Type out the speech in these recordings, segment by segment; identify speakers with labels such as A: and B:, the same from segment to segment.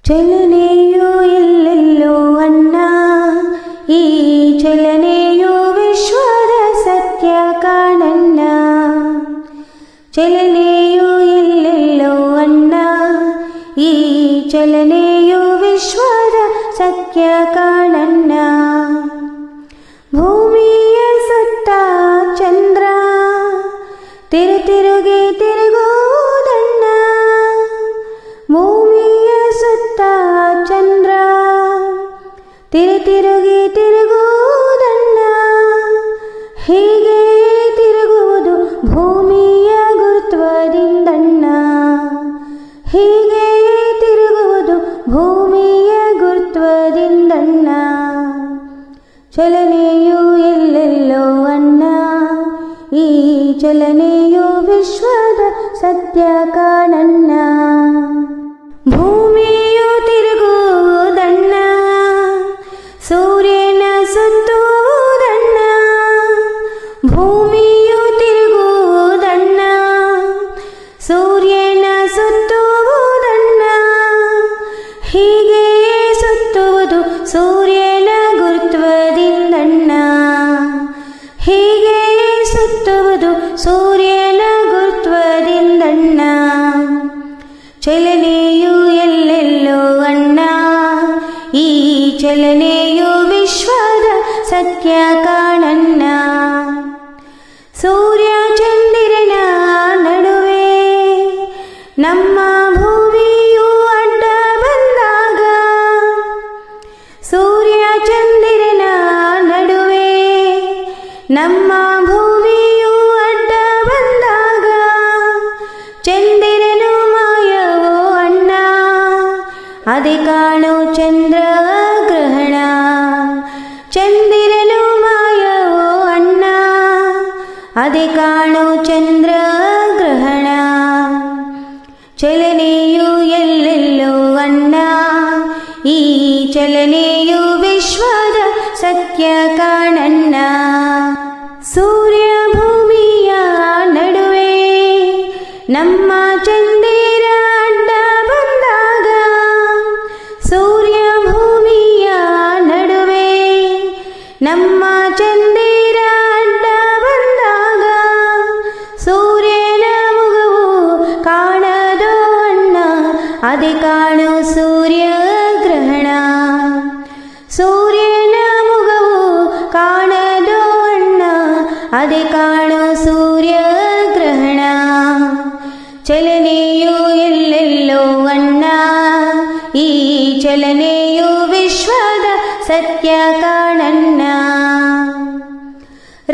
A: ಚಲನೆಯು ಎಲ್ಲೆಲ್ಲೋ ಅಣ್ಣ, ಈ ಚಲನೆಯು ವಿಶ್ವದ ಸತ್ಯ ಕಾಣಣ್ಣ. ಚಲನೆಯು ಎಲ್ಲೆಲ್ಲೋ ಅಣ್ಣ, ಈ ಚಲನೆಯು ವಿಶ್ವದ ಸತ್ಯ ಕಾಣಣ್ಣ. ಭೂಮಿಯ ಸುತ್ತ ಚಂದ್ರ ತಿರುಗಿ ತಿರುಗುವುದಣ್ಣ. ಭೂಮಿಯ ಸುತ್ತ ಚಂದ್ರ ತಿರುಗಿ ತಿರುಗುವುದಣ್ಣ. ಹೀಗೆ ತಿರುಗುವುದು ಭೂಮಿಯ ಗುರುತ್ವದಿಂದಣ್ಣ. ಹೀಗೆ ತಿರುಗುವುದು ಭೂಮಿಯ ಗುರುತ್ವದಿಂದಣ್ಣ. ಚಲನೆಯು ಎಲ್ಲೆಲ್ಲೋ ಅಣ್ಣ, ಈ ಚಲನೆಯು ವಿಶ್ವದ ಸತ್ಯ ಕಾಣಣ್ಣ. ಭೂಮಿಯು ತಿರುಗುವುದಣ್ಣ, ಸೂರ್ಯನ ಸುತ್ತುವುದಣ್ಣ. ಭೂಮಿಯು ತಿರುಗುವುದಣ್ಣ, ಸೂರ್ಯನ ಸುತ್ತುವುದಣ್ಣ. ಹೀಗೆಯೇ ಸುತ್ತುವುದು ಸೂರ್ಯನ ಗುರುತ್ವದಿಂದಣ್ಣ. ಹೀಗೆಯೇ ಸುತ್ತುವುದು ಸೂರ್ಯನ ಗುರುತ್ವದಿಂದಣ್ಣ. ಚಲನೆಯು ಎಲ್ಲೆಲ್ಲೋ ಅಣ್ಣ, ಈ ಚಲನೆಯು ವಿಶ್ವದ ಸತ್ಯ ಕಾಣಣ್ಣ. ಸೂರ್ಯ ಚಂದಿರನ ನಡುವೆ ನಮ್ಮ ಭೂಮಿಯು ಅಡ್ಡ ಬಂದಾಗ. ಸೂರ್ಯ ಚಂದಿರನ ನಡುವೆ ನಮ್ಮ ಭೂಮಿಯು ಅಡ್ಡ ಬಂದಾಗ. ಚಂದಿರನು ಮಾಯವೋ ಅಣ್ಣ, ಅದೇ ಕಾಣೋ ಚಂದ್ರಗ್ರಹಣ. ಚಂದಿರನು ಮಾಯವೋ ಅಣ್ಣ, ಅದೇ ಕಾಣೋ ಚಂದ್ರಗ್ರಹಣ. ಚಲನೆಯು ಎಲ್ಲೆಲ್ಲೋ ಅಣ್ಣ, ಈ ಚಲನೆಯು ವಿಶ್ವದ ಸತ್ಯ ಕಾಣಣ್ಣ. ಸೂರ್ಯ ಭೂಮಿಯ ನಡುವೆ ನಮ್ಮ ಚಂದಿರ ಅಡ್ಡ ಬಂದಾಗ. ಸೂರ್ಯ ಭೂಮಿಯ ನಡುವೆ ನಮ್ಮ ಚಂದಿರ ಅಡ್ಡ ಬಂದಾಗ. ಸೂರ್ಯನ ಮುಖವು ಕಾಣದೋ ಅಣ್ಣ, ಅದೇ ಕಾಣೋ ಸೂರ್ಯಗ್ರಹಣ. ಸೂರ್ಯನ ಮುಖವು ಕಾಣದೋ ಅಣ್ಣ, ಅದೇ ಕಾಣೋ ಸೂರ್ಯಗ್ರಹಣ. ಚಲನೆಯು ಎಲ್ಲೆಲ್ಲೋ ಅಣ್ಣ, ಈ ಚಲನೆಯು ವಿಶ್ವದ ಸತ್ಯ ಕಾಣಣ್ಣ.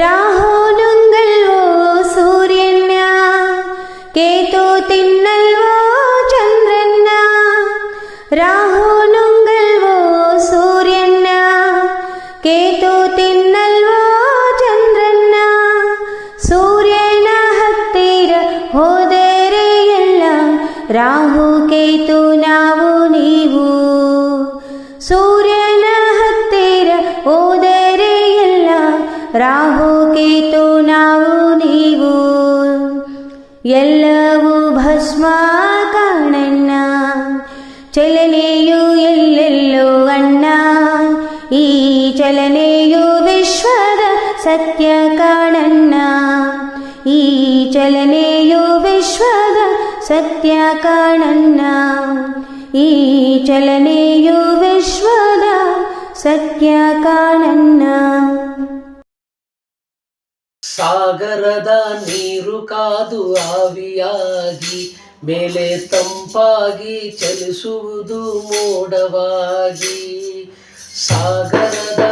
A: ರಾಹು ನುಂಗಲ್ವೋ ಸೂರ್ಯನ, ಕೇತು ತಿನ್ನಲ್ವೋ ಚಂದ್ರನ್ನ. ರಾಹು ನುಂಗಲ್ವೋ ಸೂರ್ಯನ, ಕೇತು ತಿನ್ನಲ್ವೋ ಚಂದ್ರನ್ನ. ಸೂರ್ಯನ ಹತ್ತಿರ ಹೋದರೆ ಎಲ್ಲ ರಾಹು ಕೇತು ನಾವು ನೀವು. ಸೂರ್ಯನ ಹತ್ತಿರ ಹೋದರೆ ಎಲ್ಲ ರಾಹು ಕೇತು ನಾವು ನೀವು. ಎಲ್ಲವೂ ಭಸ್ಮ ಕಾಣಣ್ಣ. ಚಲನೆಯು ಎಲ್ಲೆಲ್ಲೋ ಅಣ್ಣ, ಈ ಚಲನೆಯು ವಿಶ್ವದ ಸತ್ಯ ಕಾಣಣ್ಣ. ಈ ಚಲನೆಯು ವಿಶ್ವದ ಸತ್ಯ ಕಾಣಣ್ಣ. ಈ ಚಲನೆಯು ವಿಶ್ವದ ಸತ್ಯ ಕಾಣಣ್ಣ.
B: ಸಾಗರದ ನೀರು ಕಾದು ಆವಿಯಾಗಿ ಮೇಲೆ ತಂಪಾಗಿ ಚಲಿಸುವುದು ಮೋಡವಾಗಿ. ಸಾಗರದ